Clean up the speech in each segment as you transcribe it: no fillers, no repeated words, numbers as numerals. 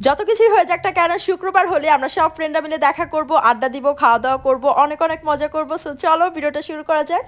যত কিছুই হয়ে যাক না কেন শুক্রবার হলে আমরা সব ফ্রেন্ডরা মিলে দেখা করব, আড্ডা দিব, খাওয়া দাওয়া করব, অনেক অনেক মজা করব। সো চলো ভিডিওটা শুরু করা যাক।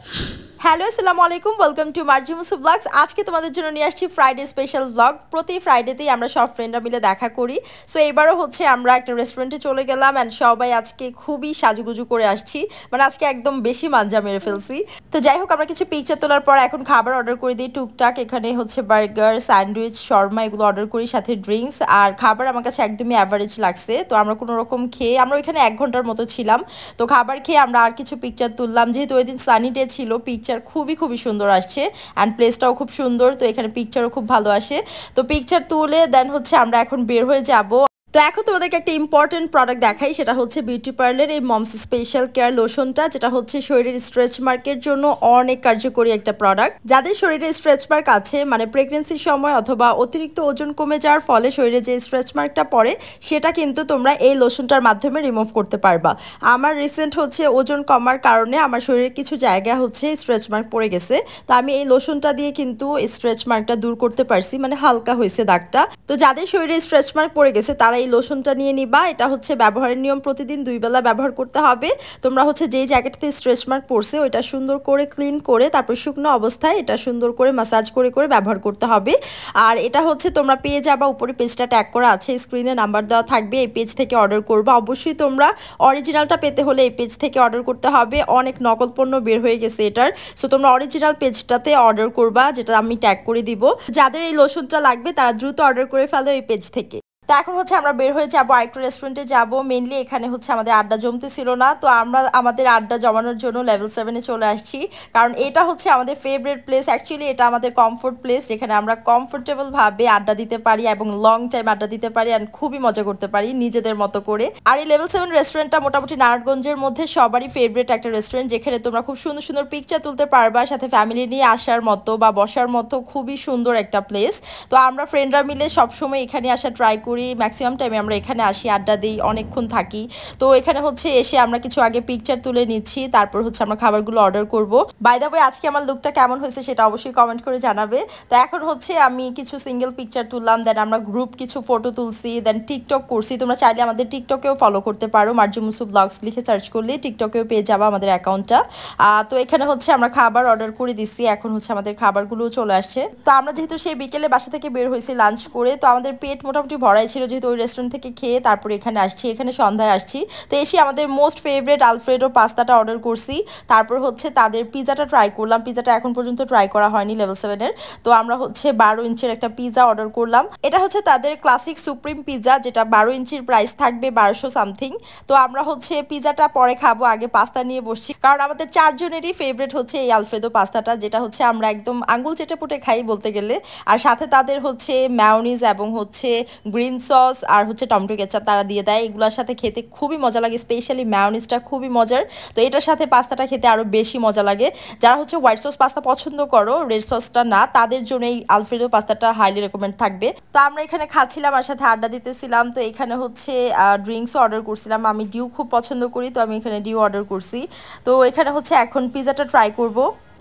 হ্যালো আসসালামু আলাইকুম, ওয়েলকাম টু মার্জি মুসু ব্লগস। আজকে তোমাদের জন্য নিয়ে আসছি ফ্রাইডে স্পেশাল ব্লগ। প্রতি ফ্রাইডেতেই আমরা সব ফ্রেন্ডরা মিলে দেখা করি। সো এবারও হচ্ছে আমরা একটা রেস্টুরেন্টে চলে গেলাম অ্যান্ড সবাই আজকে খুবই সাজুগুজু করে আসছি, মানে আজকে একদম বেশি মাঞ্জা মেরে ফেলছি। তো যাই হোক, আমরা কিছু পিকচার তোলার পর এখন খাবার অর্ডার করে দিই টুকটাক। এখানে হচ্ছে বার্গার, স্যান্ডউইচ, শর্মা এগুলো অর্ডার করি, সাথে ড্রিঙ্কস। আর খাবার আমার কাছে একদমই অ্যাভারেজ লাগছে। তো আমরা কোনো রকম খেয়ে আমরা ওইখানে 1 ঘন্টার মতো ছিলাম। তো খাবার খেয়ে আমরা আর কিছু পিকচার তুললাম, যেহেতু ওই দিন সানি ডে ছিল। পিকচার খুবই সুন্দর আসছে অ্যান্ড প্লেসটাও খুব সুন্দর, তো এখানে পিকচারও খুব ভালো আসে। তো পিকচার তুলে দেন হচ্ছে আমরা এখন বের হয়ে যাব। তো এখন তোমাদেরকে একটা ইম্পর্টেন্ট প্রোডাক্ট দেখাই, সেটা হচ্ছে বিউটি পার্লার এই মমস স্পেশাল কেয়ার লোশনটা, যেটা হচ্ছে শরীরের স্ট্রেচ মার্কের জন্য অনেক কার্যকরী একটা প্রোডাক্ট। যাদের শরীরে স্ট্রেচ মার্ক আছে, মানে প্রেগনেন্সির সময় অথবা অতিরিক্ত ওজন কমে যাওয়ার ফলে শরীরে যে স্ট্রেচ মার্কটা পড়ে, সেটা কিন্তু তোমরা এই লোশনটার মাধ্যমে রিমুভ করতে পারবা। আমার রিসেন্ট হচ্ছে ওজন কমার কারণে আমার শরীরে কিছু জায়গা হচ্ছে স্ট্রেচ মার্ক পড়ে গেছে। তো আমি এই লোশনটা দিয়ে কিন্তু স্ট্রেচ মার্কটা দূর করতে পারছি, মানে হালকা হয়েছে দাগটা। তো যাদের শরীরে স্ট্রেচ মার্ক পড়ে গেছে তারা এই লোশনটা নিয়ে নিবা। এটা হচ্ছে ব্যবহারের নিয়ম, প্রতিদিন 2 বেলা ব্যবহার করতে হবে। তোমরা হচ্ছে যেই জায়গাটাতে স্ট্রেচ মার্ক পড়ছে ওইটা সুন্দর করে ক্লিন করে তারপর শুকনো অবস্থায় এটা সুন্দর করে ম্যাসাজ করে করে ব্যবহার করতে হবে। আর এটা হচ্ছে তোমরা পেয়ে যাবা, উপরে পেজটা ট্যাগ করা আছে, স্ক্রিনে নাম্বার দেওয়া থাকবে, এই পেজ থেকে অর্ডার করবা। অবশ্যই তোমরা অরিজিনালটা পেতে হলে এই পেজ থেকে অর্ডার করতে হবে। অনেক নকল পণ্য বের হয়ে গেছে এটার। সো তোমরা অরিজিনাল পেজটাতে অর্ডার করবা, যেটা আমি ট্যাগ করে দিব। যাদের এই লোশনটা লাগবে তারা দ্রুত অর্ডার করে ফেলো এই পেজ থেকে। তো এখন হচ্ছে আমরা বের হয়ে যাবো, আরেকটু রেস্টুরেন্টে যাব। মেনলি এখানে হচ্ছে আমাদের আড্ডা জমতেছিল না, তো আমরা আমাদের আড্ডা জমানোর জন্য লেভেল 7-এ চলে আসছি। কারণ এটা হচ্ছে আমাদের ফেভারিট প্লেস। অ্যাকচুয়ালি এটা আমাদের কমফোর্ট প্লেস, যেখানে আমরা কমফোর্টেবলভাবে আড্ডা দিতে পারি এবং লং টাইম আড্ডা দিতে পারি অ্যান্ড খুবই মজা করতে পারি নিজেদের মতো করে। আর এই লেভেল 7 রেস্টুরেন্টটা মোটামুটি নারায়ণগঞ্জের মধ্যে সবারই ফেভারিট একটা রেস্টুরেন্ট, যেখানে তোমরা খুব সুন্দর সুন্দর পিকচার তুলতে পারবা, সাথে ফ্যামিলি নিয়ে আসার মতো বা বসার মতো খুবই সুন্দর একটা প্লেস। তো আমরা ফ্রেন্ডরা মিলে সবসময় এখানে আসা ট্রাই করি। ম্যাক্সিমাম টাইমে আমরা এখানে আসি, আড্ডা দিই, অনেকক্ষণ থাকি। তো এখানে হচ্ছে এসে আমরা কিছু আগে পিকচার তুলে নিচ্ছি, তারপর হচ্ছে আমরা খাবারগুলো অর্ডার করব। বাই দ্য ওয়ে, আজকে আমার লুকটা কেমন হয়েছে সেটা অবশ্যই কমেন্ট করে জানাবে। তো এখন হচ্ছে আমি কিছু সিঙ্গেল পিকচার তুললাম, দেন আমরা গ্রুপ কিছু ফটো তুলছি, দেন টিকটক করছি। তোমরা চাইলে আমাদের টিকটকেও ফলো করতে পারো, মার্জি মুসু ব্লগস লিখে সার্চ করলে টিকটকেও পেয়ে যাবা আমাদের অ্যাকাউন্টটা। তো এখানে হচ্ছে আমরা খাবার অর্ডার করে দিচ্ছি, এখন হচ্ছে আমাদের খাবারগুলো চলে আসছে। তো আমরা যেহেতু সেই বিকেলে বাসা থেকে বের হয়েছি লাঞ্চ করে, তো আমাদের পেট মোটামুটি ভরাই ছিল, যেহেতু ওই রেস্টুরেন্ট থেকে খেয়ে তারপরে এখানে আসছি। এখানে সন্ধ্যায় আসছি, তো এসে আমাদের মোস্ট ফেভারিট আলফ্রেডো পাস্তাটা অর্ডার করছি। তারপর হচ্ছে তাদের পিজাটা ট্রাই করলাম। পিজাটা এখন পর্যন্ত ট্রাই করা হয়নি লেভেল 7-এর। তো আমরা হচ্ছে 12 ইঞ্চির একটা পিজা অর্ডার করলাম। এটা হচ্ছে তাদের ক্লাসিক সুপ্রিম পিজা, যেটা 12 ইঞ্চির প্রাইস থাকবে 1200 সামথিং। তো আমরা হচ্ছে পিজাটা পরে খাবো, আগে পাস্তা নিয়ে বসছি, কারণ আমাদের 4 জনেরই ফেভারিট হচ্ছে এই আলফ্রেডো পাস্তাটা, যেটা হচ্ছে আমরা একদম আঙ্গুল চেটে পুটে খাই বলতে গেলে। আর সাথে তাদের হচ্ছে মেয়োনিজ এবং হচ্ছে গ্রিন সস আর হচ্ছে টমেটো কেচাপ তারা দিয়ে দেয়। এগুলোর সাথে খেতে খুবই মজা লাগে, স্পেশালি মেয়োনিজটা খুবই মজার। তো এটার সাথে পাস্তাটা খেতে আরও বেশি মজা লাগে। যারা হচ্ছে হোয়াইট সস পাস্তা পছন্দ করো, রেড সসটা না, তাদের জন্য এই আলফ্রেডো পাস্তাটা হাইলি রেকমেন্ড থাকবে। তো আমরা এখানে খাচ্ছিলাম আর সাথে আড্ডা দিতেছিলাম। তো এখানে হচ্ছে ড্রিঙ্কসও অর্ডার করছিলাম। আমি ডিউ খুব পছন্দ করি, তো আমি এখানে ডিউ অর্ডার করছি। তো এখানে হচ্ছে এখন পিজাটা ট্রাই করব।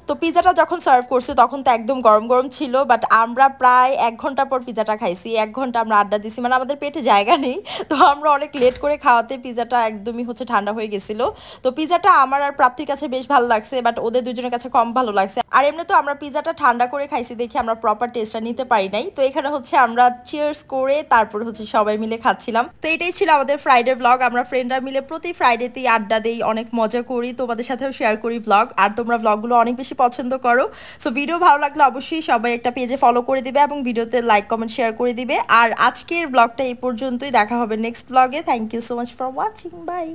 তো পিজাটা যখন সার্ভ করছে তখন তো একদম গরম গরম ছিল, বাট আমরা প্রায় 1 ঘন্টা পর পিজাটা খাইছি। 1 ঘন্টা আমরা আড্ডা দিছি, মানে আমাদের পেটে জায়গা নেই। তো আমরা অনেক লেট করে খাওয়াতে পিজাটা একদমই হচ্ছে ঠান্ডা হয়ে গেছিল। তো পিজাটা আমার আর প্রাপ্তির কাছে বেশ ভালো লাগছে, বাট ওদের দুজনের কাছে কম ভালো লাগছে। আর এমনি তো আমরা পিজাটা ঠান্ডা করে খাইছি দেখে আমরা প্রপার টেস্টটা নিতে পারি নাই। তো এখানে হচ্ছে আমরা চিয়ার্স করে তারপর হচ্ছে সবাই মিলে খাচ্ছিলাম। তো এটাই ছিল আমাদের ফ্রাইডে ব্লগ। আমরা ফ্রেন্ডরা মিলে প্রতি ফ্রাইডেতেই আড্ডা দেই, অনেক মজা করি, তোমাদের সাথেও শেয়ার করি ব্লগ। আর তোমরা ব্লগগুলো অনেক বেশি পছন্দ করো। সো ভিডিও ভালো লাগলে অবশ্যই সবাই একটা পেজে ফলো করে দিবে এবং ভিডিওতে লাইক কমেন্ট শেয়ার করে দিবে। আর আজকের ব্লগটা এই পর্যন্তই, দেখা হবে নেক্সট ব্লগে। Thank you so much for watching, by.